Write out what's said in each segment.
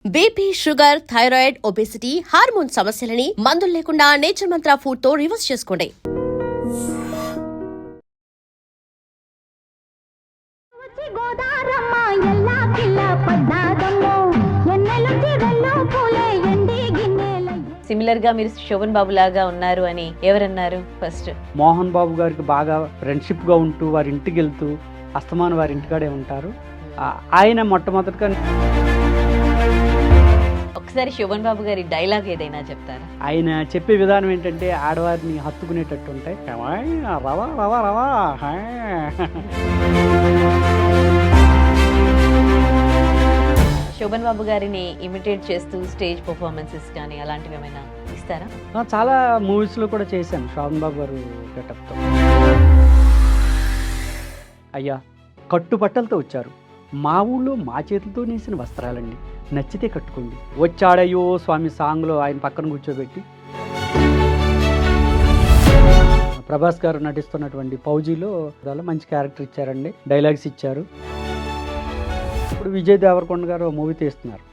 BP, sugar, thyroid, obesity, hormone సమస్యలని మందులు లేకుండా నేచర్ మంత్ర ఫుడ్ తో రివర్స్ చేసుకోండి. సిమిలర్ గా మీరు శోభన్ బాబు లాగా ఉన్నారు అని ఎవరన్నారు? ఫస్ట్ మోహన్ బాబు గారికి బాగా ఫ్రెండ్షిప్ గా ఉంటూ వారి ఇంటికి వెళ్తూ అస్తమాను వారి ఇంటికాడే ఉంటారు. ఆయన మొట్టమొదటిగా ఒకసారి శోభన్ బాబు గారి డైలాగ్ ఏదైనా చెప్తారా? ఆయన చెప్పే విధానం ఏంటంటే ఆడవారిని హత్తుకునేటట్టు ఉంటాయి. రవా రవా రవా శోభన్ బాబు గారిని ఇమిటేట్ చేస్తూ స్టేజ్ పర్ఫార్మెన్సెస్ కానీ అలాంటివి ఏమైనా ఇస్తారా? చాలా మూవీస్ లో కూడా చేశాను శోభన్ బాబు గారు గెటప్తో. అయ్యా, కట్టుబట్టలతో వచ్చారు, మా ఊళ్ళో మా చేతులతో నేసిన వస్త్రాలండి, నచ్చితే కట్టుకోండి. వచ్చాడయ్యో స్వామి సాంగ్లో ఆయన పక్కన కూర్చోబెట్టి ప్రభాస్ గారు నటిస్తున్నటువంటి ఫౌజీలో మంచి క్యారెక్టర్ ఇచ్చారండి, డైలాగ్స్ ఇచ్చారు. ఇప్పుడు విజయ్ దేవరకొండ గారు మూవీ తీస్తున్నారు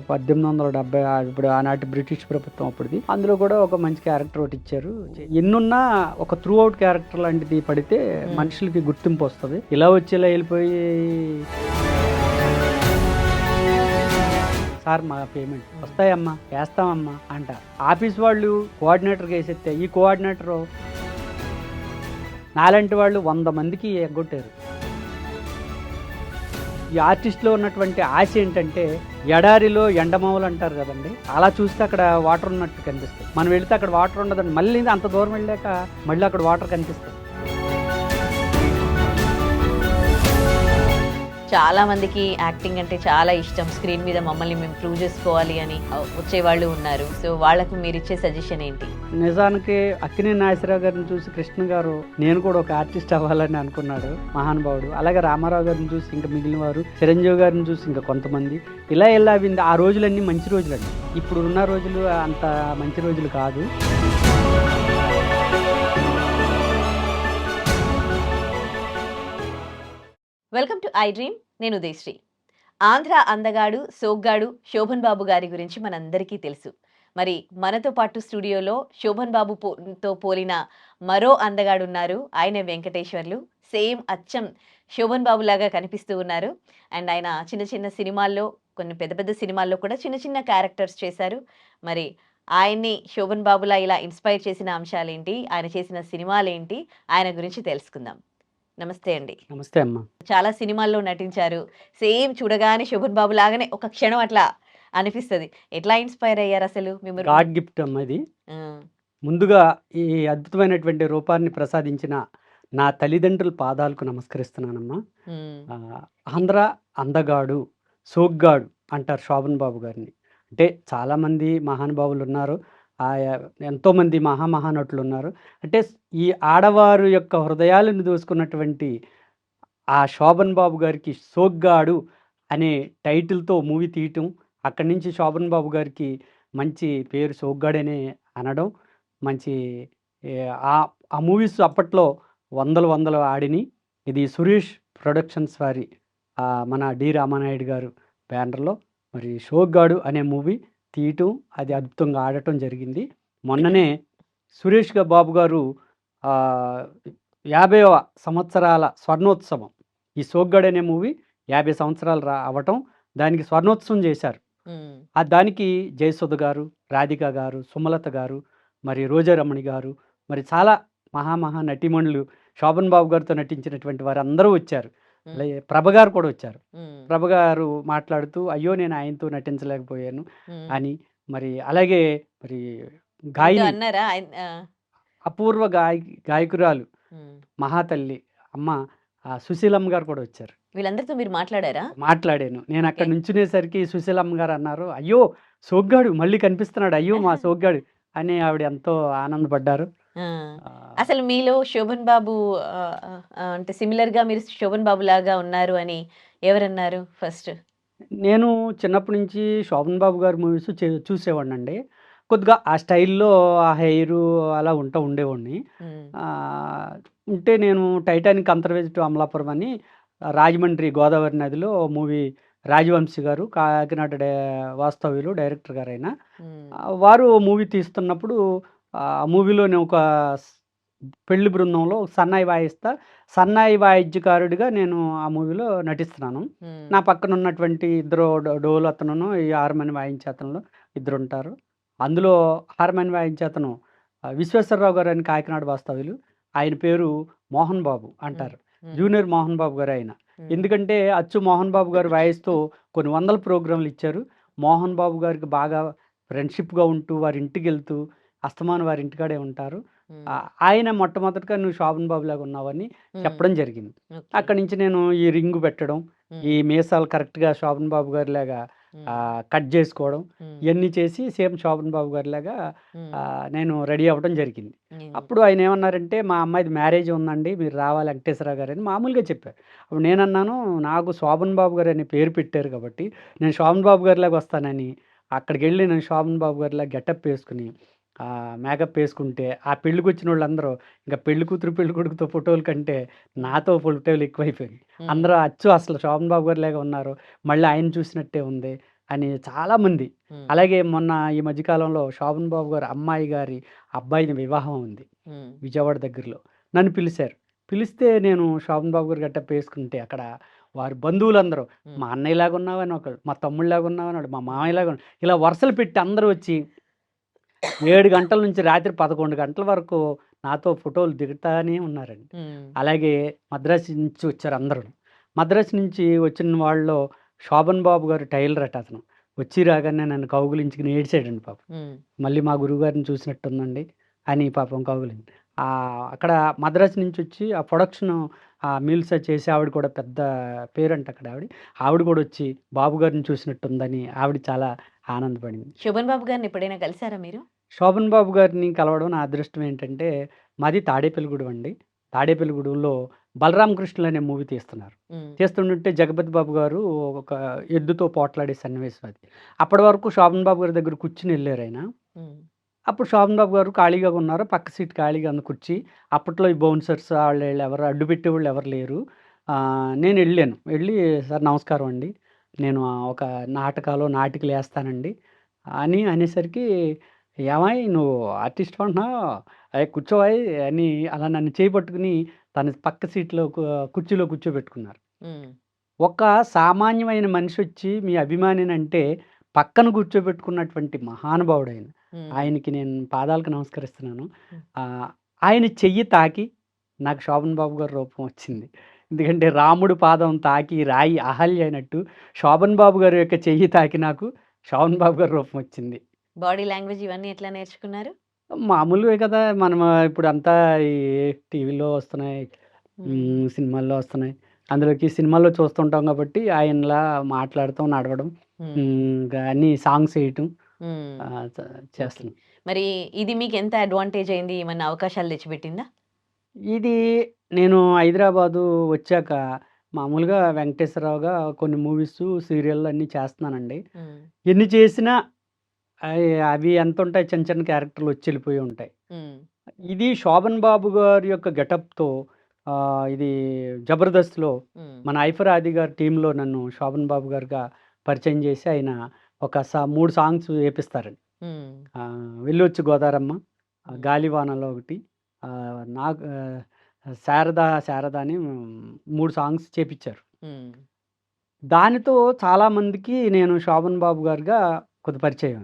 1870, ఇప్పుడు ఆనాటి బ్రిటిష్ ప్రభుత్వం అప్పుడుది. అందులో కూడా ఒక మంచి క్యారెక్టర్ ఒకటి ఇచ్చారు. ఎన్నున్నా ఒక త్రూ అవుట్ క్యారెక్టర్ లాంటిది పడితే మనుషులకి గుర్తింపు వస్తుంది. ఇలా వచ్చేలా వెళ్ళిపోయి సార్ మా పేమెంట్ వస్తాయమ్మా వేస్తామమ్మా అంటారు. ఆఫీస్ వాళ్ళు కోఆర్డినేటర్కి వేసేస్తే ఈ కోఆర్డినేటర్ నాలాంటి వాళ్ళు 100 మందికి ఎగ్గొట్టారు. ఈ ఆర్టిస్ట్లో ఉన్నటువంటి ఆశ ఏంటంటే ఎడారిలో ఎండమావులు అంటారు కదండి, అలా చూస్తే అక్కడ వాటర్ ఉన్నట్టు కనిపిస్తుంది. మనం వెళితే అక్కడ వాటర్ ఉండదండి, మళ్ళీ అంత దూరం వెళ్ళాక మళ్ళీ అక్కడ వాటర్ కనిపిస్తుంది. చాలా మందికి యాక్టింగ్ అంటే చాలా ఇష్టం. స్క్రీన్ మీద మమ్మల్ని మేము ప్రూవ్ చేసుకోవాలి అని వచ్చేవాళ్ళు ఉన్నారు. సో వాళ్ళకు మీరు ఇచ్చే సజెషన్ ఏంటి? నిజానికి అక్కినేని నాగేశ్వరరావు గారిని చూసి కృష్ణ గారు నేను కూడా ఒక ఆర్టిస్ట్ అవ్వాలని అనుకున్నాడు, మహానుభావుడు. అలాగే రామారావు గారిని చూసి ఇంకా మిగిలిన వారు, చిరంజీవి గారిని చూసి ఇంకా కొంతమంది ఇలా అయింది. ఆ రోజులన్నీ మంచి రోజులండి. ఇప్పుడు ఉన్న రోజులు అంత మంచి రోజులు కాదు. Welcome to I dream. నేను ఉదయశ్రీ. ఆంధ్ర అందగాడు, సోగ్గాడు శోభన్ బాబు గారి గురించి మనందరికీ తెలుసు. మరి మనతో పాటు స్టూడియోలో శోభన్ బాబుతో పోలిన మరో అందగాడు ఉన్నారు. ఆయన వెంకటేశ్వర్లు. సేమ్ అచ్చం శోభన్ బాబు లాగా కనిపిస్తూ ఉన్నారు. అండ్ ఆయన చిన్న చిన్న సినిమాల్లో, కొన్ని పెద్ద పెద్ద సినిమాల్లో కూడా చిన్న చిన్న క్యారెక్టర్స్ చేశారు. మరి ఆయన్ని శోభన్ బాబులా ఇలా ఇన్స్పైర్ చేసిన అంశాలేంటి, ఆయన చేసిన సినిమాలేంటి, ఆయన గురించి తెలుసుకుందాం. నమస్తే అండి. నమస్తే అమ్మా. చాలా సినిమాల్లో నటించారు. సేమ్ చూడగానే శోభన్ బాబు లాగానే ఒక క్షణం అట్లా అనిపిస్తుంది. ఎట్లా ఇన్స్పైర్ అయ్యారు అసలు? గాడ్ గిఫ్ట్ అమ్మా ఇది. ముందుగా ఈ అద్భుతమైనటువంటి రూపాన్ని ప్రసాదించిన నా తల్లిదండ్రుల పాదాలకు నమస్కరిస్తున్నానమ్మా. ఆంధ్ర అందగాడు, సోగ్గాడు అంటారు శోభన్ బాబు గారిని. అంటే చాలామంది మహానుభావులు ఉన్నారు, ఎంతోమంది మహానటులు ఉన్నారు. అంటే ఈ ఆడవారు యొక్క హృదయాలను దోసుకున్నటువంటి ఆ శోభన్ బాబు గారికి సోగ్గాడు అనే టైటిల్తో మూవీ తీయటం, అక్కడి నుంచి శోభన్ బాబు గారికి మంచి పేరు సోగ్గాడనే అనడం, మంచి ఆ మూవీస్ అప్పట్లో వందలు ఆడిని. ఇది సురేష్ ప్రొడక్షన్స్ వారి మన డి రామానాయుడు గారు బ్యానర్లో మరి సోగ్గాడు అనే మూవీ తీయటం, అది అద్భుతంగా ఆడటం జరిగింది. మొన్ననే సురేష్ బాబు గారు 50వ సంవత్సరాల స్వర్ణోత్సవం, ఈ సోగ్గాడు అనే మూవీ 50 సంవత్సరాలు అవ్వటం, దానికి స్వర్ణోత్సవం చేశారు. దానికి జయసుధ గారు, రాధిక గారు, సుమలత గారు, మరి రోజారమణి గారు, మరి చాలా మహా నటీమణులు శోభన్ బాబు గారితో నటించినటువంటి వారు అందరూ వచ్చారు. ప్రభ గారు కూడా వచ్చారు. ప్రభ గారు మాట్లాడుతూ అయ్యో నేను ఆయనతో నటించలేకపోయాను అని, మరి అలాగే మరి అపూర్వ గాయకురాలు మహాతల్లి అమ్మ సుశీలమ్మ గారు కూడా వచ్చారు. వీళ్ళందరితో మీరు మాట్లాడారా? మాట్లాడాను. నేను అక్కడ నుంచునేసరికి సుశీలమ్మ గారు అన్నారు, అయ్యో సోగ్గాడు మళ్ళీ కనిపిస్తున్నాడు, అయ్యో మా సోగ్గాడు అని ఆవిడ ఎంతో ఆనందపడ్డారు. అసలు మీలో శోభన్ బాబు అంటే సిమిలర్ గా మీరు శోభన్ బాబు లాగా ఉన్నారు అని ఎవరన్నారు ఫస్ట్? నేను చిన్నప్పటి నుంచి శోభన్ బాబు గారి మూవీస్ చూసేవాడిని అండి. కొద్దిగా ఆ స్టైల్లో ఆ హెయిర్ అలా ఉండేవాడిని. ఉంటే నేను టైటానిక్ అంతర్వేది టు అమలాపురం అని రాజమండ్రి గోదావరి నదిలో మూవీ రాజవంశీ గారు కాకినాడ వాస్తవ్యులు డైరెక్టర్ గారైన హ్మ్. వారు మూవీ తీస్తున్నప్పుడు ఆ మూవీలో నేను ఒక పెళ్లి బృందంలో సన్నాయి వాయిస్తా. సన్నాయి వాయిద్యకారుడిగా నేను ఆ మూవీలో నటిస్తున్నాను. హ్మ్. నా పక్కన ఉన్నటువంటి ఇద్దరు డోలు అతనును, ఈ హార్మోని వాయించే అతనులు ఇద్దరుంటారు. అందులో హార్మోని వాయించే అతను విశ్వేశ్వరరావు గారని కాకినాడ వాస్తవ్యులు. ఆయన పేరు మోహన్ బాబు హ్మ్. అంటారు. హ్మ్. జూనియర్ మోహన్ బాబు గారాయన. హ్మ్. ఎందుకంటే అచ్చు మోహన్ బాబు గారు వాయిస్తూ కొన్ని వందల ప్రోగ్రామ్‌లు ఇచ్చారు. మోహన్ బాబు గారికి బాగా ఫ్రెండ్‌షిప్‌గా ఉంటూ వారింటికెళ్తూ అస్తమానం వారింటికాడే ఉంటారు. హ్మ్. ఆయన మొట్టమొదటగా "నువ్వు శోభన్ బాబులాగా ఉన్నావని" హ్మ్. చెప్పడం జరిగింది. ఓకే. అక్కడి నుంచి నేను ఈ రింగ్ పెట్టడం, ఈ హ్మ్. మీసాలు కరెక్ట్‌గా శోభన్ బాబు గారిలాగా హ్మ్. కట్ జేసుకోవడం, హ్మ్. ఇయన్నీ చేసి సేమ్ శోభన్ బాబు గారిలాగా హ్మ్. నేను రెడీ అవ్వడం జరిగింది. హ్మ్. అప్పుడు ఆయనేమన్నారంటే, "మా అమ్మాయిది మ్యారేజ్ ఉందండి. మీరు రావాలి వెంకటేశ్వరరావు గారని" మామూలుగా చెప్పారు. అప్పుడు నేనన్నాను, "నాకు శోభన్ బాబు గారని పేరు పెట్టారు కాబట్టి, నేను శోభన్ బాబు గారిలాగా వస్తానని" అక్కడికెళ్ళి నేను శోభన్ బాబు గారిలాగా గెటప్ ఏసుకొని, మేకప్ ఏసుకుంటే, ఆ పెళ్ళికొచ్చినోళ్ళందరూ ఇంక పెళ్లి కూతురు, పెళ్ళికొడుకుతో ఫోటోల కంటే హ్మ్. నాతో ఫోటోలు ఎక్కువైపోయాయి. హ్మ్. అందరూ అచ్చు అసలు శోభన్ బాబు గారిలాగా ఉన్నారు. మళ్ళీ ఆయన చూసినట్టే ఉంది అని చాలామంది. హ్మ్. అలాగే మొన్న ఈ మధ్య కాలంలో శోభన్ బాబు గారి అమ్మాయి గారి అబ్బాయిది వివాహం ఉంది హ్మ్. విజయవాడ దగ్గరలో. నన్ను పిలిచారు. పిలిస్తే నేను శోభన్ బాబు గారి గెటప్ ఏసుకుంటే అక్కడ వారి బంధువులందరూ హ్మ్. మా అన్నయ్యలాగా ఉన్నావని ఒకడు, మా తమ్ముడిలాగా ఉన్నావని ఒకడు, మా మామయ్యలాగా ఇలా వరుసలు పెట్టి అందరూ వచ్చి 7 గంటల నుంచి రాత్రి 11 గంటల వరకు నాతో ఫోటోలు దిగుతానే ఉన్నారండి. హ్మ్. అలాగే మద్రాసు నుంచి వచ్చారు అందరూను. మద్రాసు నుంచి వచ్చిన వాళ్ళలో శోభన్ బాబు గారు టైలర్ అట అతను. వచ్చి రాగానే నన్ను కౌగిలించుకొని ఏడ్చాడండి పాపం. హ్మ్. మళ్ళీ మా గురువుగారిని చూసినట్టుందండి అని పాపం కౌగిలింది. అక్కడ మద్రాసు నుంచొచ్చి ఆ ప్రొడక్షను మీల్స్ అది చేసి ఆవిడ కూడా పెద్ద పేరంట అక్కడ ఆవిడ. ఆవిడ కూడా వచ్చి బాబు గారిని చూసినట్టుందని ఆవిడ చాలా ఆనందపడింది. శోభన్ బాబు గారిని ఎప్పుడైనా కలిసారా మీరు? శోభన్ బాబు గారిని కలవడం నా అదృష్టం ఏంటంటే, మాది తాడేపల్లిగూడెం అండి. తాడేపల్లిగూడెంలో 'బలరామ కృష్ణులు' అనే మూవీ తీస్తున్నారు. హ్మ్. తీస్తుంటుంటే జగపతి బాబు గారు ఒక ఎద్దుతో పోట్లాడే సన్నివేశం అది. అప్పటి వరకు శోభన్ బాబు గారి దగ్గర కూర్చొని ఎళ్లారాయన. హ్మ్. అప్పుడు శోభన్ బాబు గారు ఖాళీగా ఉన్నారు. పక్క సీట్ ఖాళీగా ఉంది కుర్చీ. అప్పట్లో ఈ బౌన్సర్స్ ఆళ్ళు ఈళ్ళు ఎవరు అడ్డు పెట్టేవాళ్ళు ఎవరు లేరు. నేనెళ్ళాను. ఎళ్ళి "సార్ నమస్కారం అండి. నేను ఒక నాటికలేస్తానండి" అని అనేసరికి, "ఏమాయ్ నువ్వు ఆర్టిస్ట్‌వి అంటున్నావు? కూర్చోవాయ్" అని అలా నన్ను చేయి పట్టుకొని తన పక్క సీట్‌లో కుర్చీలో కూర్చోబెట్టుకున్నారు. హ్మ్. ఒక సామాన్యమైన మనిషొచ్చి మీ అభిమానినంటే పక్కన కూర్చోబెట్టుకున్నటువంటి మహానుభావుడాయన. హ్మ్. ఆయనకి నేను పాదాలకు నమస్కరిస్తున్నాను. హ్మ్. ఆహ్, ఆయన చెయ్యి తాకి నాకు శోభన్ బాబు గారి రూపం వచ్చింది. ఎందుకంటే రాముడు పాదం తాకి రాయి అహల్య అయినట్టు శోభన్ బాబు గారి యొక్క చెయ్యి తాకి నాకు శోభన్ బాబు గారి రూపం వచ్చింది. బాడీ లాంగ్వేజ్ ఇవన్నీ ఎట్లా నేర్చుకున్నారు? మామూలువే కదా! మనం ఇప్పుడంతా ఈ టీవీలో వస్తున్నాయి. హ్మ్. సినిమాల్లో వస్తున్నాయి. అందులోకి సినిమాల్లో చూస్తుంటాం కాబట్టి ఆయనలా మాట్లాడటం, నడవడం, హ్మ్. ఇంకా అన్నీ సాంగ్స్ ఎయటం హ్మ్. ఆహ్, చ ఓకే. చేస్తున్నాం. మరి ఇది మీకెంత అడ్వాంటేజ్ అయింది? ఏమన్నా అవకాశాలు తెచ్చిపెట్టిందా? ఇది నేను హైదరాబాదు వచ్చాక మామూలుగా వెంకటేశ్వరరావుగా కొన్ని మూవీసు, సీరియల్‌లు అన్నీ చేస్తున్నానండి. హ్మ్. ఎన్ని చేసినా అవి ఎంతుంటాయి చిన్న చిన్న క్యారెక్టర్‌లు వచ్చి ఎళ్ళిపోయి ఉంటాయి. హ్మ్. ఇది 'శోభన్ బాబు' గారి యొక్క గెటప్‌తో ఇది 'జబర్దస్త్‌లో' హ్మ్. మన 'ఐఫర్ ఆది' గారి టీమ్‌లో నన్ను 'శోభన్ బాబు' గారుగా పరిచయం చేసి ఆయన ఒక 3 సాంగ్స్ ఏపిస్తారండి. హ్మ్. 'వెళ్ళొచ్చు గోదారమ్మ', హ్మ్. 'గాలివానలో' ఒకటి, నాకు 'శారదా శారద' అని 3 సాంగ్స్ చేపిచ్చారు. హ్మ్. దానితో చాలామందికి నేను 'శోభన్ బాబు' గారుగా కొద్ది పరిచయం.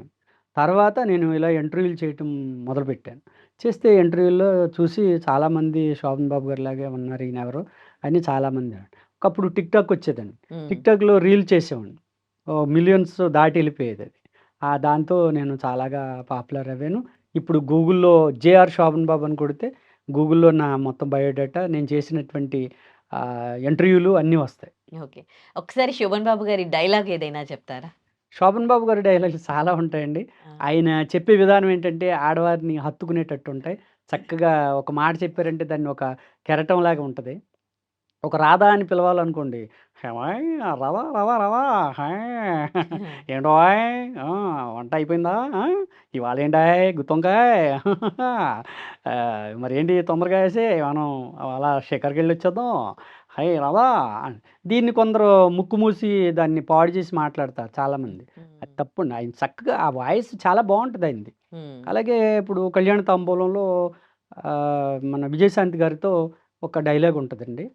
తర్వాత నేను ఇలా ఇంటర్వ్యూలు చేయటం మొదలుపెట్టాను. చేస్తే ఇంటర్వ్యూల్లో చూసి చాలామంది 'శోభన్ బాబు' గారిలాగే ఉన్నారు ఈయనెవరు అని చాలామంది. ఒకప్పుడు టిక్‌టాక్ వచ్చేదండి. హ్మ్. టిక్‌టాక్‌లో రీల్ చేసేవాడిని. మిలియన్స్ దాటి ఎళ్ళిపోయేదది. దాంతో నేను చాలాగా పాపులర్ అవ్వాను. ఇప్పుడు గూగుల్‌లో 'జేఆర్ శోభన్ బాబు' అని కొడితే గూగుల్‌లో నా మొత్తం బయోడేటా నేను చేసినటువంటి ఇంటర్వ్యూలు అన్నీ వస్తాయి. ఓకే. ఒకసారి 'శోభన్ బాబు' గారి డైలాగ్ ఏదైనా చెప్తారా? 'శోభన్ బాబు' గారి డైలాగులు చాలా ఉంటాయండి. ఆ! ఆయన చెప్పే విధానం ఏంటంటే ఆడవారిని హత్తుకునేటట్టు ఉంటాయి. చక్కగా ఒక మాట చెప్పారంటే దాన్ని ఒక కెరటంలాగా ఉంటది. ఒక రాధా అని పిలవాలనుకోండి. "ఏమాయ్ రవ రవ రవ హాయ్ ఏంటోయ్ వంట అయిపోయిందా? ఇవాళేంటాయ్ గుత్తొంకాయ్ మరేంటి తొందరగా ఏసేయ్ మనం అలా షికారుకెళ్ళొచ్చేద్దాం" హై రావా అని. దీన్ని కొందరు ముక్కు మూసి దాన్ని పాడు చేసి మాట్లాడతారు చాలామంది. అది హ్మ్. తప్పండి. ఆయన చక్కగా ఆ వాయిస్ చాలా బావుంటది ఆయనది. హ్మ్. అలాగే ఇప్పుడు 'కళ్యాణ తాంబూలంలో' మన విజయశాంతి గారితో ఒక డైలాగ్ ఉంటదండి.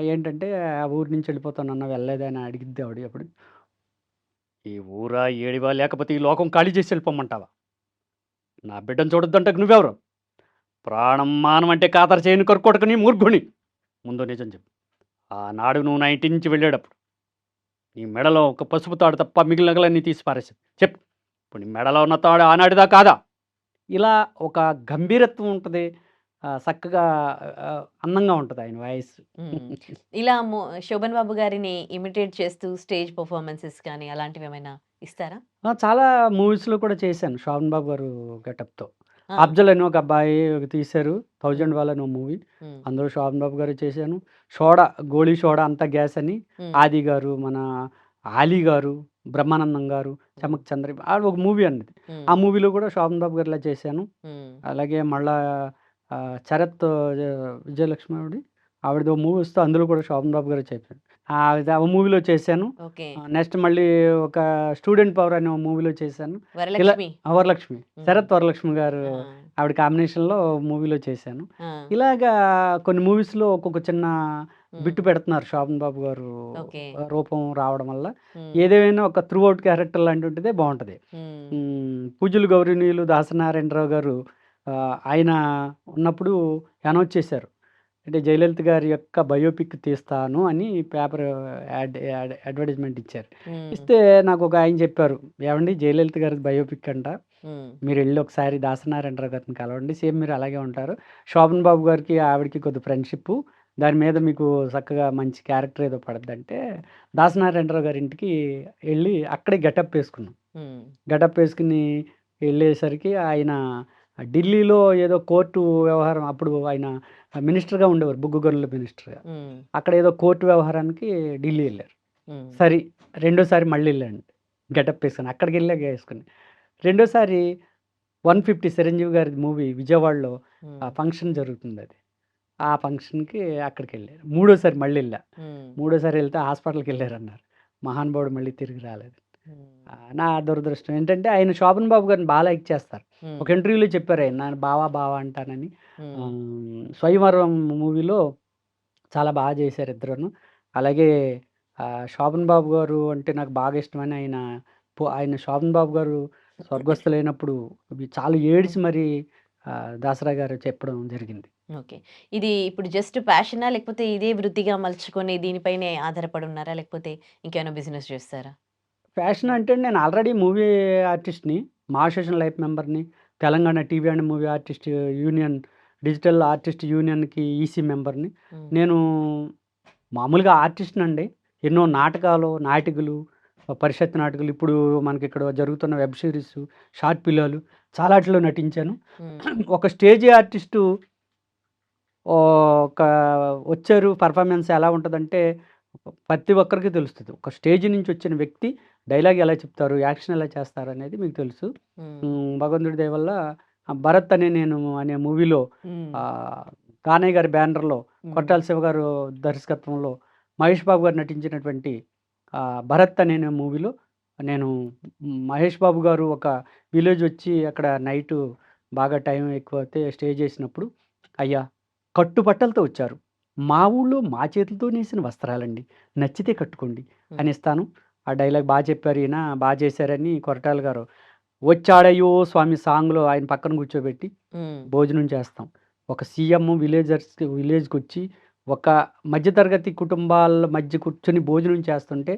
ఏంటంటే, "ఆ ఊరు నుంచి వెళ్ళిపోతానన్నా వెళ్ళలేదా" అని అడిగిద్ది ఆవిడ అప్పుడు. "ఈ ఊరా, ఏడివా లేకపోతే ఈ లోకం ఖాళీ చేసి వెళ్ళిపోమంటావా? నా బిడ్డను చూడొద్దంటానికి నువ్వెవరు? ప్రాణం మానవంటే కాతర చేయని కరుక్కోటకు నీ మూర్ఖుడిని. ముందు నిజం చెప్పు. ఆనాడు నువ్వు నా ఇంటి నుంచి వెళ్ళేటప్పుడు నీ మెడలో ఒక పసుపు తాడు తప్ప మిగిలిన నగలన్నీ తీసి పారేశావు. చెప్పు. ఇప్పుడు నీ మెడలో ఉన్న తాడు ఆనాడిదా కాదా?" ఇలా ఒక గంభీరత్వం ఉంటది. చక్కగా అందంగా ఉంటది ఆయన వాయిస్. హ్మ్. ఇలా 'శోభన్ బాబు' గారిని ఇమిటేట్ చేస్తూ స్టేజ్ పెర్ఫార్మన్సెస్ కానీ అలాంటివేమైనా ఇస్తారా? చాలా మూవీస్‌లో కూడా చేశాను 'శోభన్ బాబు' గారు గెటప్‌తో. ఆ! 'అఫ్జల్' అని ఒక అబ్బాయి తీశారు. హ్మ్. 'థౌజండ్ వాలా' అని ఓ మూవీ. హ్మ్. అందులో శోభన్ బాబు గారే చేశాను. 'సోడా', 'గోళీ సోడా అంతా గ్యాస్' అని హ్మ్. 'ఆది' గారు, మన 'ఆలీ' గారు, 'బ్రహ్మానందం' గారు, హ్మ్. 'చమక్ చంద్ర' అది ఒక మూవీ అండి. ఆ హ్మ్. మూవీలో కూడా శోభన్ బాబు గారిలా చేశాను. హ్మ్. అలాగే మళ్ళా 'చరత్' విజయలక్ష్మి ఆవిడదో మూవీ వస్తే అందులో కూడా శోభన్ బాబు గారే చేశారు. అది ఆ మూవీలో చేశాను. ఓకే. నెక్స్ట్ మళ్ళీ ఒక 'స్టూడెంట్ పవర్' అనే ఓ మూవీలో చేశాను. ఇలా 'వరలక్ష్మి'. వరలక్ష్మి, హ్మ్. శరత్ వరలక్ష్మి గారు ఆ! ఆవిడ కాంబినేషన్‌లో మూవీలో చేశాను. ఆ! ఇలాగా కొన్ని మూవీస్‌లో ఒక్కొక్క చిన్న హ్మ్. బిట్ పెడుతున్నారు శోభన్ బాబు గారు ఓకే. రూపం రావడం వల్ల. హ్మ్. ఏదేమైనా ఒక త్రూ ఔట్ క్యారెక్టర్ లాంటివుంటదే బావుంటది. హ్మ్. పూజ్యులు గౌరవనీయులు దాసనారాయణరావు గారు ఆయన ఉన్నప్పుడు అనౌన్స్ చేశారు. అంటే జయలలిత గారి యొక్క బయోపిక్ తీస్తాను అని పేపర్ అడ్వర్టైజ్‌మెంట్ ఇచ్చారు. హ్మ్. ఇస్తే నాకొక ఆయన చెప్పారు. "ఏవండీ జయలలిత గారిది బయోపిక్ అంట. హ్మ్. మీరెళ్లి ఒకసారి దాసనారాయణరావు గారిని కలవండి. సేమ్ మీరు అలాగే ఉంటారు. శోభన్ బాబు గారికి, ఆవిడకి కొద్ది ఫ్రెండ్‌షిప్పు. దాని మీద మీకు చక్కగా మంచి క్యారెక్టర్ ఏదో పడద్దంటే" దాసనారాయణరావు గారి ఇంటికి ఎళ్లి అక్కడే గెటప్ ఏసుకున్నాం. హ్మ్. గెటప్ ఏసుకొని ఎళ్ళేసరికి ఆయన ఢిల్లీలో ఏదో కోర్టు వ్యవహారం అప్పుడు ఆయన మినిస్టర్‌గా ఉండేవారు. బొగ్గు గనుల మినిస్టర్‌గా. హ్మ్. అక్కడ ఏదో కోర్టు వ్యవహారానికి ఢిల్లీ ఎళ్లారు. హ్మ్. సరే రెండోసారి మళ్ళీ ఎళ్ళాను. గెటప్ ఏసుకొని. అక్కడికెళ్ళాక ఏసుకొని. రెండోసారి 'వన్ ఫిఫ్టీ' చిరంజీవి గారిది మూవీ విజయవాడలో హ్మ్. ఫంక్షన్ జరుగుతుందది. ఆ ఫంక్షన్‌కి అక్కడికెళ్ళాను. మూడోసారి మళ్ళెళ్ళా. హ్మ్. మూడోసారి ఎళ్తే హాస్పిటల్‌కెళ్లారన్నారు. మహానుభావుడు మళ్ళీ తిరిగి రాలేదు. హ్మ్. నా దురదృష్టం ఏంటంటే ఆయన 'శోభన్ బాబు' గారిని లైక్ చేస్తారు. హ్మ్. ఒక ఇంటర్వ్యూలో చెప్పారాయన నన్ను బావ, బావ అంటానని. హ్మ్. 'స్వయంవరం' మూవీలో చాలా చేశారు ఇద్దరును. అలాగే 'శోభన్ బాబు' గారు అంటే నాకు బాగా ఇష్టమని ఆయన 'శోభన్ బాబు' గారు స్వర్గస్థులైనప్పుడు చాలా ఏడిసి మరి దాసరా గారు చెప్పడం జరిగింది. ఓకే. ఇది ఇప్పుడు జస్ట్ ప్యాషనా? లేకపోతే ఇదే వృత్తిగా మలుచుకొని దీనిపైనే ఆధారపడి ఉన్నారా? లేకపోతే ఇంకేమైనా బిజినెస్ చేస్తారా? ఫ్యాషన్ అంటే నేను ఆల్రెడీ మూవీ ఆర్టిస్ట్‌ని. 'మహాశేషన్ లైఫ్ మెంబర్‌ని. Telangana TV and movie artist union, digital artist యూనియన్‌కి ఈసీ మెంబర్‌ని. హ్మ్. నేను మామూలుగా ఆర్టిస్ట్‌నండి. ఎన్నో నాటకాలు, నాటికలు, పరిషత్ నాటకాలు ఇప్పుడు మనకిక్కడ జరుగుతున్న వెబ్ సీరీసు, షార్ట్ ఫిల్మ్‌లు చాలాటిలో నటించాను. హ్మ్. ఒక స్టేజీ ఆర్టిస్టు ఒక వచ్చారు పర్ఫార్మెన్స్ ఎలా ఉంటదంటే, ప్రతి ఒక్కరికి తెలుస్తది. ఒక స్టేజ్ నుంచి వచ్చిన వ్యక్తి డైలాగ్ ఎలా చెప్తారు, యాక్షన్ ఎలా చేస్తారనేది మీకు తెలుసు. హ్మ్. భగవంతుడి దయ వల్ల 'భరత్ అనే నేను' అనే మూవీలో హ్మ్. ఆహ్, కానయ్య గారి బ్యానర్‌లో హ్మ్. కొట్టాల శివ గారు దర్శకత్వంలో మహేష్ బాబు గారు నటించినటువంటి 'భరత్' అనే మూవీలో నేను మహేష్ బాబు గారు ఒక విలేజ్ వచ్చి అక్కడ నైటు బాగా టైం ఎక్కువైతే స్టే చేసినప్పుడు, "అయ్యా! కట్టు బట్టలతో వచ్చారు. మా ఊళ్ళో మా చేతులతో నేసిన వస్త్రాలండి. నచ్చితే కట్టుకోండి" హ్మ్. అని ఇస్తాను. ఆ డైలాగ్ చేశారు ఈయన, చేశారని కొరటాల గారు "వచ్చాడయ్యో స్వామి" సాంగ్‌లో ఆయన పక్కన కూర్చోబెట్టి హ్మ్. భోజనం చేస్తాం. ఒక సీఎం విలేజ్‌కొచ్చి ఒక మధ్య తరగతి కుటుంబాల మధ్య కూర్చొని భోజనం చేస్తుంటే,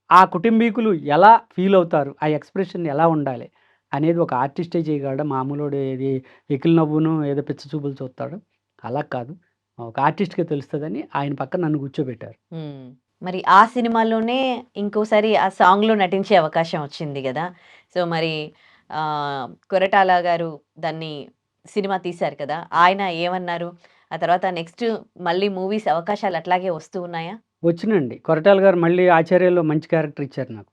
ఆ కుటుంబీకులు ఎలా ఫీల్ అవుతారు? ఆ ఎక్స్‌ప్రెషన్ ఎలా ఉండాలి? అనేది ఒక ఆర్టిస్టే చేయగలడా? మామూలోడు ఏది ఎకిలి నవ్వును ఏదో పిచ్చ చూపులు చూస్తాడు. అలా కాదు. ఒక ఆర్టిస్ట్‌కే తెలుస్తదని ఆయన పక్కన నన్ను కూర్చోబెట్టారు. హ్మ్. మరి ఆ సినిమాలోనే ఇంకోసారి ఆ సాంగ్‌లో నటించే అవకాశం వచ్చింది గదా! సో, మరి కొరటాల గారు దాన్ని సినిమా తీశారు కదా! ఆయన ఏమన్నారు? ఆ తర్వాత నెక్స్ట్ మళ్ళీ మూవీస్ అవకాశాలు అట్లాగే వస్తూ ఉన్నాయా? వచ్చినండి. కొరటాల గారు మళ్ళీ 'ఆచార్యలో' మంచి క్యారెక్టర్ ఇచ్చారు నాకు.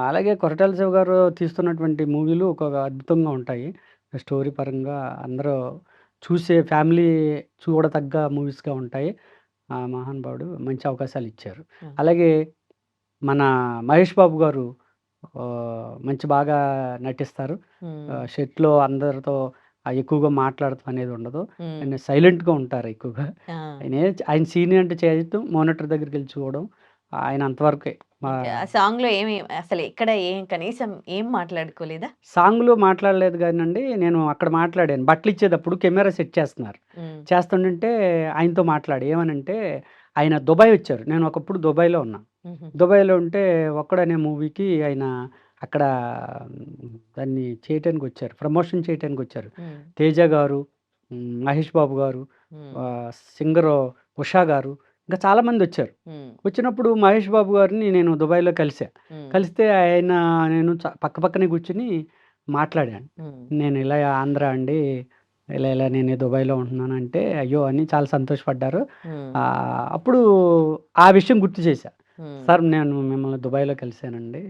అలాగే కొరటాల శివ గారు తీస్తున్నటువంటి మూవీలు ఒక అద్భుతంగా ఉంటాయి. స్టోరీ పరంగా అందరూ చూసే ఫ్యామిలీ చూడదగ్గ మూవీస్‌గా ఉంటాయి. ఆ మహానుభావుడు మంచి అవకాశాలు ఇచ్చారు. హ్మ్. అలాగే మన మహేష్ బాబు గారు మంచి బాగా నటిస్తారు. హ్మ్. సెట్‌లో అందరితో ఎక్కువగా మాట్లాడటం అనేది ఉండదు. హ్మ్. ఆయన సైలెంట్‌గా ఉంటారు ఎక్కువగా. ఆ! ఆయన సీన్ అంటే చేయటం, మానిటర్ దగ్గరికెళ్ళి చూడడం. ఆయన అంతవరకే. మా ఓకే. ఆ సాంగ్‌లో ఏమి అసలు ఎక్కడ కనీసం ఏం మాట్లాడుకోలేదా? సాంగ్‌లో మాట్లాడలేదు గానండి. నేను అక్కడ మాట్లాడాను. బట్టలిచ్చేటప్పుడు కెమెరా సెట్ చేస్తున్నారు. హ్మ్. చేస్తుండంటే ఆయనతో మాట్లాడా. ఏమనంటే ఆయన దుబాయ్ వచ్చారు. నేను ఒకప్పుడు దుబాయ్‌లో ఉన్నా. హుహు. దుబాయ్‌లో ఉంటే 'ఒక్కడనే' మూవీకి ఆయన అక్కడ దాన్ని చేయటానికొచ్చారు. ప్రమోషన్ చేయటానికొచ్చారు. హ్మ్. 'తేజ' గారు, మహేష్ బాబు గారు, హ్మ్. సింగరు 'ఉషా' గారు ఇంకా చాలామందొచ్చారు. హ్మ్. వచ్చినప్పుడు మహేష్ బాబు గారిని నేను దుబాయ్‌లో కలిసా. హ్మ్. కలిస్తే ఆయన నేను పక్క పక్కనే కూర్చొని మాట్లాడాను. హ్మ్. నేను ఇలా ఆంధ్ర అండి. ఇలా ఇలా నేను దుబాయ్‌లో ఉంటున్నానంటే, అయ్యో! అని చాలా సంతోషపడ్డారు. హ్మ్. అప్పుడు ఆ విషయం గుర్తు చేశా. హ్మ్. సార్ నేను మిమ్మల్ని దుబాయ్‌లో కలిసానండి.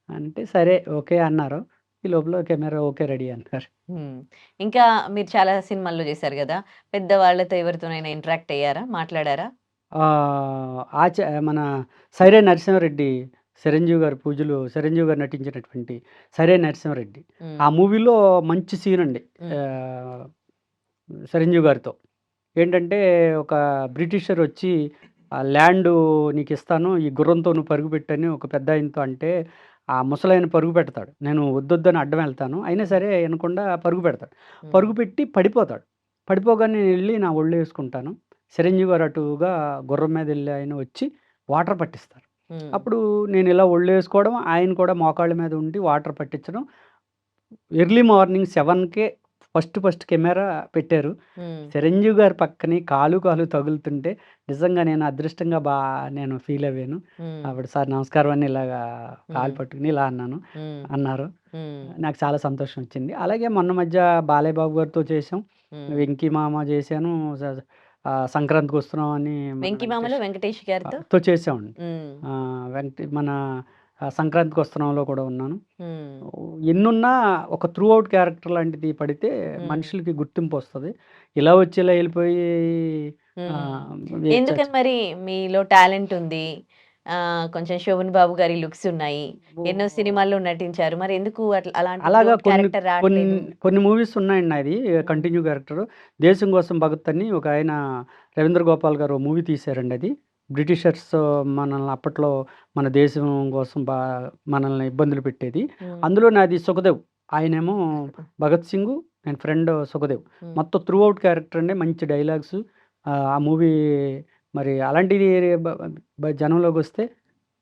అంటే సరే ఓకే అన్నారు. ఈ లోపల కెమెరా ఓకే రెడీ అన్నారు. హ్మ్. ఇంకా మీరు చాలా సినిమాల్లో చేశారు గదా! పెద్దవాళ్ళతో ఎవరితోనైనా ఇంటరాక్ట్ అయ్యారా? మాట్లాడారా? మన 'సైరే నరసింహారెడ్డి' చిరంజీవి గారు నటించినటువంటి 'సైరే నరసింహారెడ్డి' హ్మ్. ఆ మూవీలో మంచి సీన్ అండి. హ్మ్. ఆహ్, చిరంజీవి గారితో. ఏంటంటే ఒక బ్రిటిషర్ వచ్చి ల్యాండు నీకిస్తాను. ఈ గుర్రంతో నువ్వు పరుగు పెట్టని ఒక పెద్దాయనతో అంటే, ఆ ముసలాయన పరుగు పెడతాడు. నేను వద్దొద్దని అడ్డం వెళ్తాను. అయినా హ్మ్. సరే ఇనకుండా పరుగు పెడతాడు. హ్మ్. పరుగు పెట్టి పడిపోతాడు. పడిపోగానే నేనెళ్ళి నా ఒళ్ళో యేసుకుంటాను. చిరంజీవి గారు అటుగా గుర్రం మీదెళ్ళి ఆయన వచ్చి వాటర్ పట్టిస్తారు. హ్మ్. అప్పుడు నేనిలా ఒళ్ళో యేసుకోవడం, ఆయన కూడా మోకాళ్ళ మీద ఉండి వాటర్ పట్టించడం. ఎర్లీ మార్నింగ్ 7కే ఫస్ట్ కెమెరా పెట్టారు. హ్మ్. చిరంజీవి గారి పక్కనే కాలు తగులుతుంటే నిజంగా నేను అదృష్టంగా నేను ఫీల్ అవ్వాను. హ్మ్. అప్పుడు సార్ నమస్కారం అని ఇలాగా కాలు హ్మ్. పట్టుకొని ఇలా అన్నాను. హ్మ్. అన్నారు. హ్మ్. నాకు చాలా సంతోషం వచ్చింది. అలాగే మొన్న మధ్య బాలయ్య బాబు గారితో చేశాం. హ్మ్. 'వెంకి మామ' చేశాను. సంక్రాంతికొస్తున్నాం అని మన 'వెంకి మామలో' వెంకటేష్ వెంకటేష్ గారితో? తో చేశామండి. హ్మ్. మన 'సంక్రాంతికొస్తున్నాంలో' కూడా ఉన్నాను. హ్మ్. ఎన్నున్నా ఒక త్రూ ఔట్ క్యారెక్టర్ లాంటిది పడితే హ్మ్. మనుషులకి గుర్తింపొస్తది. ఇలా వచ్చి ఇలా ఎళ్ళిపోయి హ్మ్. ఆహ్, ఎందుకని మరి మీలో టాలెంట్ ఉంది. కొంచెం 'శోభన్ బాబు' గారి లుక్స్ ఉన్నాయి. ఎన్నో ఓహ్! సినిమాల్లో నటించారు. మరి ఎందుకు అలాంటి త్రూ అలాగా ఔట్ కొన్ని క్యారెక్టర్ కొన్ని రావట్లేదు? కొన్ని మూవీస్ ఉన్నాయండి నాది హ్మ్. Continue character. 'దేశం కోసం భగత్' అని ఒకాయన రవీంద్ర గోపాల్ గారు ఓ మూవీ తీశారండి అది. బ్రిటిషర్స్ మనల్ని అప్పట్లో మన దేశం కోసం మనల్ని ఇబ్బందులు పెట్టేది. హ్మ్. అందులో నాది సుఖదేవ్. ఆయనేమో భగత్ సింగు, నేను ఫ్రెండ్ సుఖదేవ్. హ్మ్. మొత్తం త్రూ ఔట్ క్యారెక్టర్ అండి. మంచి డైలాగ్స్. ఆ మూవీ మరి అలాంటిది బ బ జనంలోకొస్తే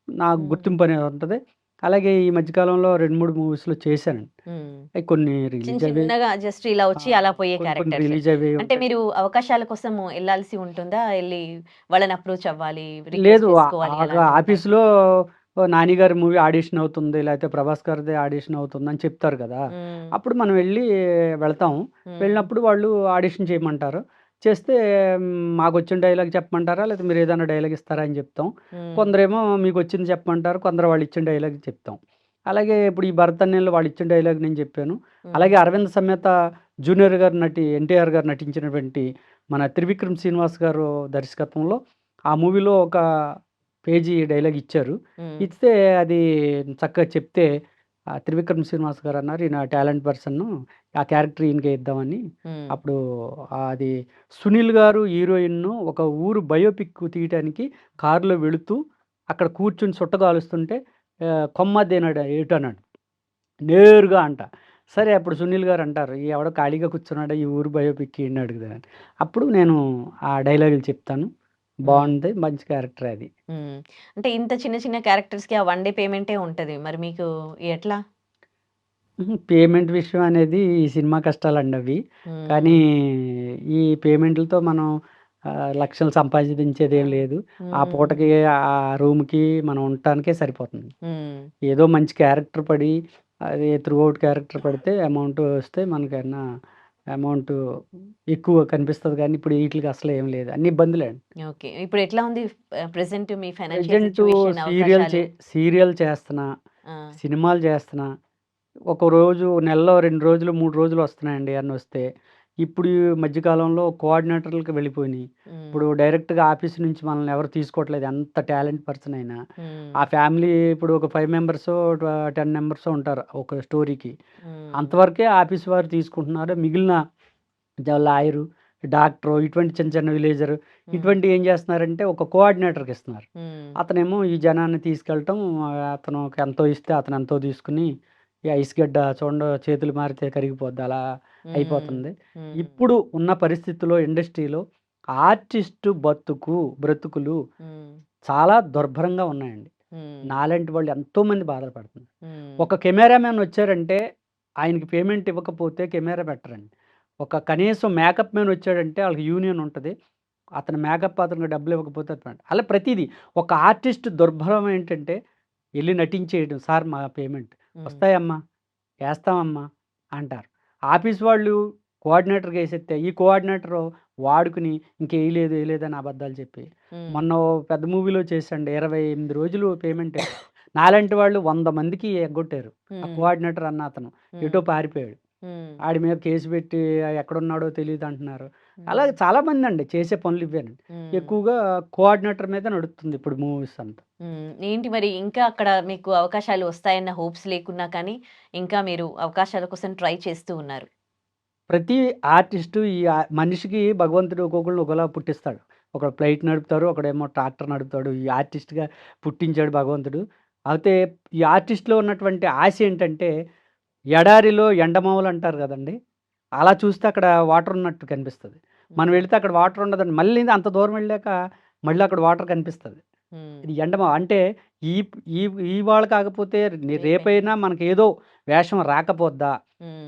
నాకు హ్మ్. గుర్తింపు అనేది ఉంటది. అలాగే ఈ మధ్య కాలంలో 2, 3 మూవీస్‌లో చేశానండి. హ్మ్. అయి కొన్ని చిన్న రిలీజ్ అయ్యాయి. చిన్నగా జస్ట్ ఇలా వచ్చి అలా పోయే కొన్ని కొన్ని క్యారెక్టర్స్. రిలీజ్ అయ్యేవి అంటే ఉంటాయి. మీరు అవకాశాల కోసం ఎళ్ళాల్సి ఉంటుందా? ఎళ్లి వాళ్ళని అప్రోచ్ అవ్వాలి, లేదు రిక్వెస్ట్ చేసుకోవాలి అలాంటివుంటాయా? ఆఫీస్‌లో 'నాని' గారి మూవీ ఆడిషన్ అవుతుంది. లేకపోతే ప్రభాస్ గారిది ఆడిషన్ అవుతుందని చెప్తారు కదా! హ్మ్. అప్పుడు మనం వెళ్తాం. హ్మ్. వెళ్ళినప్పుడు వాళ్ళు ఆడిషన్ చేయమంటారు. చేస్తే మాకొచ్చిన డైలాగ్ చెప్పమంటారా? లేకపోతే మీరేదైనా డైలాగ్ ఇస్తారా అని చెప్తాం. హ్మ్. కొందరేమో మీకొచ్చింది చెప్పమంటారు. కొందరు వాళ్ళిచ్చిన డైలాగ్ చెప్తాం. అలాగే ఇప్పుడు ఈ 'భరతన్యంలో' వాళ్ళిచ్చిన డైలాగ్ నేను చెప్పాను. హ్మ్. అలాగే 'అరవింద్ సమేత' జూనియర్ గారు ఎన్టీఆర్ గారు నటించినటువంటి మన 'త్రివిక్రమ్ శ్రీనివాస్' గారు దర్శకత్వంలో ఆ మూవీలో ఒక పేజీ డైలాగ్ ఇచ్చారు. హ్మ్. ఇస్తే అది చక్కగా చెప్తే 'త్రివిక్రమ్ శ్రీనివాస్' గారన్నారు, "ఈయన టాలెంట్ పర్సన్. ఆ క్యారెక్టర్ ఈయనకే ఇద్దామని." హ్మ్. అప్పుడు అది సునీల్ గారు హీరోయిన్‌ను ఒక ఊరు బయోపిక్ తీయటానికి కారులో వెళుతూ అక్కడ కూర్చొని సుట్ట కాలుస్తుంటే "కొమ్మదేనడ ఏటన్నాడు." నేరుగా అంట. సరే అప్పుడు సునీల్ గారు అంటారు, "ఎవడో ఖాళీగా కూర్చున్నాడా ఈ ఊరు బయోపిక్ ఈడని అడుగుదామని." అప్పుడు నేను ఆ డైలాగులు చెప్తాను. హ్మ్. బావుంది. మంచి క్యారెక్టరే అది. హ్మ్. అంటే ఇంత చిన్న చిన్న క్యారెక్టర్స్‌కి ఆ వన్ డే పేమెంటే ఉంటది. మరి మీకు ఎట్లా? పేమెంట్ విషయం అనేది ఈ సినిమా కష్టాలండి అవి. కానీ హ్మ్. ఈ పేమెంట్‌లతో మనం లక్షలు సంపాదించేదేం లేదు. ఆ హ్మ్. పూటకి ఆ రూమ్‌కి మనం ఉండటానికే సరిపోతుంది. హ్మ్. ఏదో మంచి క్యారెక్టర్ పడి అది త్రూ ఔట్ క్యారెక్టర్ పడితే అమౌంట్ వస్తే మనకేమన్నా అమౌంట్ ఎక్కువ కనిపిస్తది కానీ ఇప్పుడు ఈట్లికి అసలేం లేదు. అన్ని ఇబ్బందులే అండి. ఓకే. ఇప్పుడు ఎట్లా ఉంది ప్రెజెంట్ మీ ఫైనాన్షియల్ ప్రెజెంటు సిట్యుయేషన్, అవకాశాలు? సీరియల్ చేస్తున్నా, ఆ! సినిమాలు చేస్తున్నా. ఒక రోజు నెలలో 2 రోజులు, 3 రోజులు వస్తున్నాయండి అన్నొస్తే. ఇప్పుడు ఈ మధ్యకాలంలో కోఆర్డినేటర్లకి వెళ్ళిపోయినాయి. ఇప్పుడు డైరెక్ట్‌గా ఆఫీస్ నుంచి మనల్ని ఎవరు తీసుకోవట్లేదు. ఎంత టాలెంట్ పర్సన్ అయినా. ఆ ఫ్యామిలీ ఇప్పుడు ఒక 5 మెంబర్సో 10 మెంబర్సో ఉంటారు ఒక స్టోరీకి. అంతవరకే ఆఫీస్ వారు తీసుకుంటున్నారు. మిగిలిన లాయరు, డాక్టరు ఇటువంటి చిన్న చిన్న విలేజరు ఇటువంటివి ఏం చేస్తున్నారంటే ఒక కోఆర్డినేటర్‌కి ఇస్తున్నారు. అతనేమో ఈ జనాన్ని తీసుకెళ్ళటం, అతనుకి ఎంతో ఇస్తే అతను ఎంతో తీసుకుని, ఈ ఐస్ గడ్డ చూడండి చేతులు మారితే కరిగిపోద్ది అలా అయిపోతుంది. ఇప్పుడు ఉన్న పరిస్థితిలో ఇండస్ట్రీలో ఆర్టిస్టు బ్రతుకులు చాలా దుర్భరంగా ఉన్నాయండి. నాలాంటి వాళ్ళు ఎంతోమంది బాధలు పడుతున్నారు. ఒక కెమెరామ్యాన్ వచ్చారంటే ఆయనకి పేమెంట్ ఇవ్వకపోతే కెమెరా పెట్టరండి. ఒక కనీసం మేకప్ మ్యాన్ వచ్చాడంటే ఆళ్ళకి యూనియన్ ఉంటది. అతని మేకప్ అతనికి డబ్బులు ఇవ్వకపోతే అలా ప్రతీదీ. ఒక ఆర్టిస్ట్ దుర్భరం ఏంటంటే ఎళ్లి నటించేయడం. సార్ మా పేమెంట్ వస్తాయమ్మా, ఏస్తామమ్మా అంటారు. ఆఫీస్ వాళ్ళు కోఆర్డినేటర్‌కి ఏసేత్తే ఈ కోఆర్డినేటరు వాడుకుని ఇంకేయలేదు, ఏయలేదని అబద్ధాలు చెప్పి మొన్న ఓ పెద్ద మూవీలో చేశాండి. 28 రోజులు పేమెంట్ నాలాంటి వాళ్ళు 100 మందికి ఎగ్గొట్టారు. ఆ కోఆర్డినేటర్ అన్న అతను ఎటో పారిపోయాడు. ఆడి మీద కేసు పెట్టి ఎక్కడున్నాడో తెలీదంటున్నారు. అలాగే చాలామందండి చేసే పనులు ఇవ్వేనండి. ఎక్కువగా కోఆర్డినేటర్ మీద నడుస్తుంది ఇప్పుడు మూవీస్ అంతా. ఏంటి మరి ఇంకా అక్కడ మీకు అవకాశాలు వస్తాయన్న హోప్స్ లేకున్నా కానీ, ఇంకా మీరు అవకాశాల కోసం ట్రై చేస్తూ ఉన్నారు. ప్రతి ఆర్టిస్టు మనిషికి భగవంతుడు ఒక్కొక్కళ్ళని ఒకలా పుట్టిస్తాడు. ఒకడు ఫ్లైట్ నడుపుతారు, ఒకడేమో ట్రాక్టర్ నడుపుతాడు. ఈ ఆర్టిస్ట్‌గా పుట్టించాడు భగవంతుడు. అయితే ఈ ఆర్టిస్ట్‌లో ఉన్నటువంటి ఆశ ఏంటంటే ఎడారిలో ఎండమావులు అంటారు గదండీ! అలా చూస్తే అక్కడ వాటర్ ఉన్నట్టు కనిపిస్తది. మనం వెళితే అక్కడ వాటర్ ఉండదండి. మళ్ళీ అంత దూరం వెళ్ళాక మళ్ళీ అక్కడ వాటర్ కనిపిస్తది. ఇది అంటే ఈ ఈ ఇవాళ కాకపోతే రేపైనా మనకేదో వేషం రాకపోద్దా?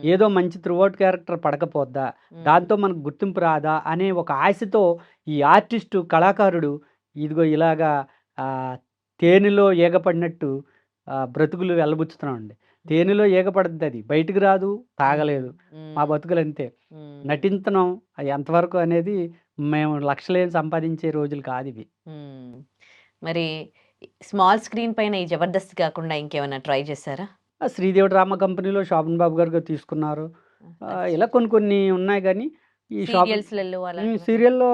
ఏదో మంచి త్రూఅవుట్ క్యారెక్టర్ పడకపోద్దా? దాంతో మనకు గుర్తింపు రాదా? అనే ఒక ఆశతో ఈ ఆర్టిస్టు, కళాకారుడు ఇదిగో ఇలాగా తేనెలో ఈగ పడినట్టు బ్రతుకులు వెళ్ళబుచ్చుతున్నామండి. తేనెలో ఈగ పడుద్దది. బయటికి రాదు, తాగలేదు. మా బతుకులంతే. నటించడం అది ఎంతవరకు అనేది మేము లక్షలేం సంపాదించే రోజులు కాదివి. మరి స్మాల్ స్క్రీన్ పైన ఈ 'జబర్దస్త్' కాకుండా ఇంకేమన్నా ట్రై చేశారా? శ్రీదేవి డ్రామా కంపెనీలో శోభన్ బాబు గారు తీసుకున్నారు. ఇలా కొన్ని కొన్ని ఉన్నాయి గానీ, ఈ సీరియల్స్‌లలో అలా సీరియల్‌లో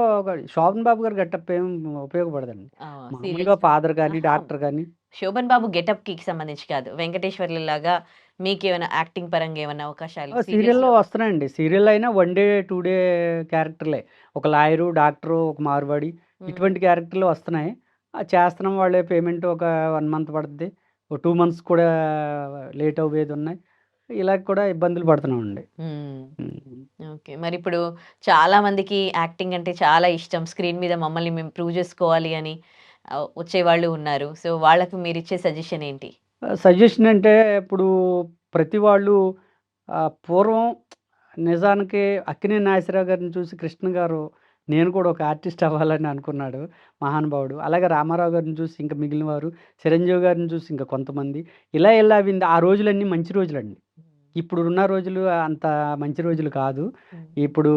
శోభన్ బాబు గారి గెటప్ ఏం ఉపయోగపడదండి. మామూలుగా ఫాదర్ గాని, డాక్టర్ గాని. శోభన్ బాబు గెటప్‌కి సంబంధించి కాదు. వెంకటేశ్వర్లులాగా మీకేమైనా యాక్టింగ్ పరంగా ఏమన్నా అవకాశాలు సీరియల్‌లో వస్తున్నాయండి. సీరియల్ అయినా 1 డే, 2 డే క్యారెక్టర్‌లే. ఒక లాయరు, డాక్టరు, ఒక మార్వాడి ఇటువంటి క్యారెక్టర్‌లు వస్తున్నాయి. చేస్తున్నాం. వాళ్ళే పేమెంట్ ఒక 1 మంత్ పడుద్ది. ఓ 2 మంత్స్ కూడా లేట్ అవ్వేదున్నాయి. ఇలా కూడా ఇబ్బందులు పడుతున్నామండి. ఓకే. మరిప్పుడు చాలా మందికి యాక్టింగ్ అంటే చాలా ఇష్టం. స్క్రీన్ మీద మమ్మల్ని మేము ప్రూవ్ చేసుకోవాలి అని వచ్చేవాళ్ళు ఉన్నారు. సో, వాళ్ళకి మీరిచ్చే సజెషన్ ఏంటి? సజెషన్ అంటే ఇప్పుడు ప్రతి వాళ్ళు పూర్వం నిజానికి అక్కినేని నాగేశ్వరరావు గారిని చూసి కృష్ణ గారు నేను కూడా ఒక ఆర్టిస్ట్ అవ్వాలని అనుకున్నాడు మహానుభావుడు. అలాగే రామారావు గారిని చూసి ఇంకా మిగిలిన వారు, చిరంజీవి గారిని చూసి ఇంకా కొంతమంది ఇలా అవింది. ఆ రోజులన్నీ మంచి రోజులండి. ఇప్పుడున్న రోజులు అంత మంచి రోజులు కాదు. ఇప్పుడు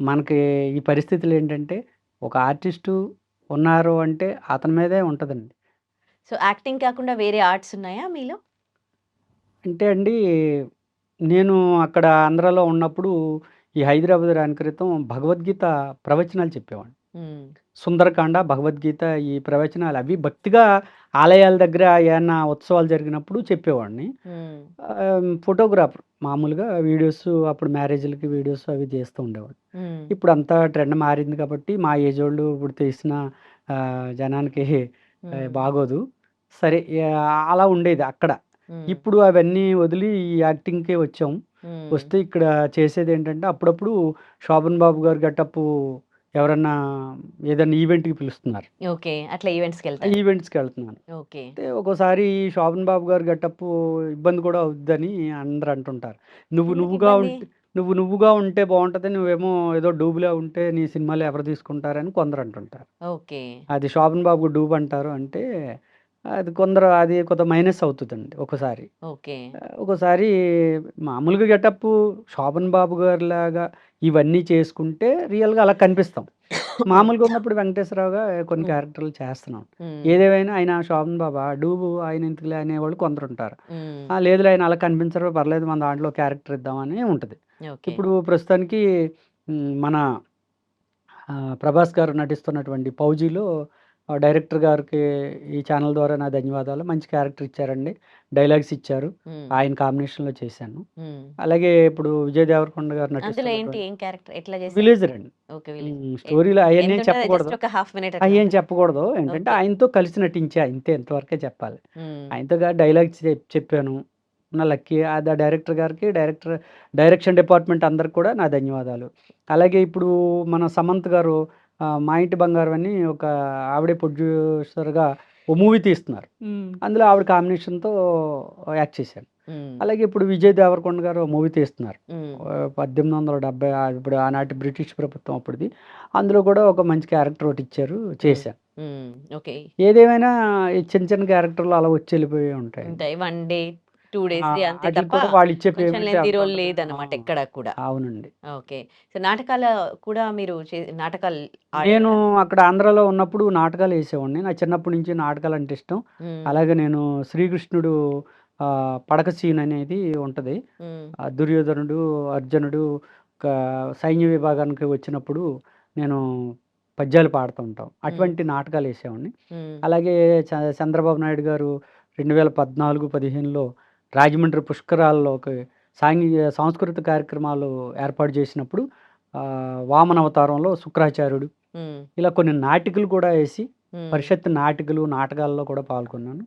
మనకి ఈ పరిస్థితులు ఏంటంటే ఒక ఆర్టిస్టు ఉన్నారు అంటే అతని మీదే ఉంటదండి. సో, యాక్టింగ్ కాకుండా వేరే ఆర్ట్స్ ఉన్నాయా మీలో? అంటే అండి, నేను అక్కడ ఆంధ్రాలో ఉన్నప్పుడు ఈ హైదరాబాద్ రాని క్రితం భగవద్గీత ప్రవచనాలు చెప్పేవాడిని. సుందరకాండ, భగవద్గీత ఈ ప్రవచనాలు అవి భక్తిగా ఆలయాల దగ్గర ఏమన్నా ఉత్సవాలు జరిగినప్పుడు చెప్పేవాడిని. ఫోటోగ్రాఫర్ మామూలుగా వీడియోస్ అప్పుడు మ్యారేజ్‌లకి వీడియోస్ అవి చేస్తూ ఉండేవాడిని. ఇప్పుడు అంతా ట్రెండ్ మారింది కాబట్టి మా ఏజోళ్ళు ఇప్పుడు తీసిన జనానికి బాగోదు. సరే అలా ఉండేది అక్కడ. ఇప్పుడు అవన్నీ వదిలి ఈ యాక్టింగ్‌కే వచ్చాం. వస్తే ఇక్కడ చేసేదేంటంటే అప్పుడప్పుడు శోభన్ బాబు గారి గెటప్పు ఎవరన్నా ఏదన్నా ఈవెంట్‌కి పిలుస్తున్నారు. ఓకే. అట్లా ఈవెంట్స్‌కెళ్తారు. ఈవెంట్స్‌కెళ్తున్నాను. ఓకే. అయితే ఒక్కోసారి శోభన్ బాబు గారి గెటప్పు ఇబ్బంది కూడా అవుద్దని అందరూ అంటుంటారు. నువ్వుగా ఉంటే బావుంటది. నువ్వేమో ఏదో డూబులా ఉంటే నీ సినిమాలు ఎవరు తీసుకుంటారని కొందరు అంటుంటారు. ఓకే. అది శోభన్ బాబు డూబ్ అంటారు. అంటే అది కొంత మైనస్ అవుతదండి ఒక్కోసారి. ఓకే. ఒక్కోసారి మామూలుగా గెటప్పు శోభన్ బాబు గారిలాగా ఇవన్నీ చేసుకుంటే రియల్‌గా అలా కనిపిస్తాం. మామూలుగా ఉన్నప్పుడు వెంకటేశ్వరరావుగా కొన్ని క్యారెక్టర్‌లు చేస్తున్నాం. ఏదేమైనా ఆయన శోభన్ బాబా డూబు ఆయన ఎందుకులే అనేవాళ్ళు కొందరుంటారు. లేదులే ఆయన అలా కనిపించరు పర్లేదు మన దాంట్లో క్యారెక్టర్ ఇద్దామని ఉంటది. ఓకే. ఇప్పుడు ప్రస్తుతానికి మన ప్రభాస్ గారు నటిస్తున్నటువంటి 'ఫౌజీలో' డైరెక్టర్ గారికి ఈ ఛానల్ ద్వారా నా ధన్యవాదాలు. మంచి క్యారెక్టర్ ఇచ్చారండి. డైలాగ్స్ ఇచ్చారు. హ్మ్. ఆయన కాంబినేషన్‌లో చేశాను. హ్మ్. అలాగే ఇప్పుడు విజయ్ దేవరకొండ గారు అందులో ఏంటి? నటిస్తున్నటువంటి ఏం క్యారెక్టర్? ఎట్లా చేశారు? విలేజర్ అండి. ఓకే. విలేజ్. స్టోరీలో అయన్నీ ఎంతుంటది? జస్ట్ చెప్పకూడదు. ఒక హాఫ్ మినిట్ అట్లా అయ్యేం ఉంటదా? చెప్పకూడదు. ఏంటంటే ఓకే. ఆయనతో కలిసి నటించా. ఇంతవరకే చెప్పాలి. హ్మ్. ఆయనతో డైలాగ్స్ చెప్పాను. నా లక్కీ. అది ఆ డైరెక్టర్ గారికి, డైరెక్షన్ డిపార్ట్మెంట్ అందరికి కూడా నా ధన్యవాదాలు. అలాగే ఇప్పుడు మన సమంత్ గారు 'మా ఇంటి బంగారం' అని ఒక ఆవిడే ప్రొడ్యూసర్‌గా ఓ మూవీ తీస్తున్నారు. హ్మ్. అందులో ఆవిడ కాంబినేషన్‌తో యాక్ట్ చేశాను. హ్మ్. అలాగే ఇప్పుడు విజయ్ దేవరకొండ గారు ఓ మూవీ తీస్తున్నారు. హ్మ్. 1870 ఇప్పుడు ఆనాటి బ్రిటిష్ ప్రభుత్వం అప్పుడిది. అందులో కూడా ఒక మంచి క్యారెక్టర్ ఒకటి ఇచ్చారు. హ్మ్. చేశాను. హ్మ్. ఓకే. ఏదేమైనా ఈ చిన్న చిన్న క్యారెక్టర్‌లు అలా వచ్చి వెళ్ళిపోయి ఉంటాయండి. ఉంటాయి. 1 డే, 2 డేస్ అంతే ఆటిలకి తప్ప కూడా వాళ్ళిచ్చే కొంచెం పేమెంట్ లెంతీ ఎంత రోల్ ఉంటది. లేదన్నమాట ఎక్కడ కూడా. అవునండి. ఓకే. సో, నాటకాల కూడా మీరు నాటకాలు నేను ఆడారా? అక్కడ ఆంధ్రాలో ఉన్నప్పుడు నాటకాలేసేవాడిని. నా చిన్నప్పటి నుంచి నాటకాలంటే ఇష్టం. హ్మ్. అలాగే నేను శ్రీకృష్ణుడు పడక సీన్ అనేది ఉంటది. హ్మ్. దుర్యోధనుడు, అర్జునుడు ఒక సైన్య విభాగానికి వచ్చినప్పుడు నేను పద్యాలు పాడుతూ ఉంటాం. హ్మ్. అటువంటి నాటకాలేసేవాడిని. హ్మ్. అలాగే చంద్రబాబు నాయుడు గారు 2014, 15లో రాజమండ్రి పుష్కరాల్లోకి సాంస్కృతిక కార్యక్రమాలు ఏర్పాటు చేసినప్పుడు వామన అవతారంలో శుక్రాచార్యుడు హ్మ్. ఇలా కొన్ని నాటికలు కూడా ఏసి హ్మ్. పరిషత్ నాటికలు, నాటకాల్లో కూడా పాల్గొన్నాను.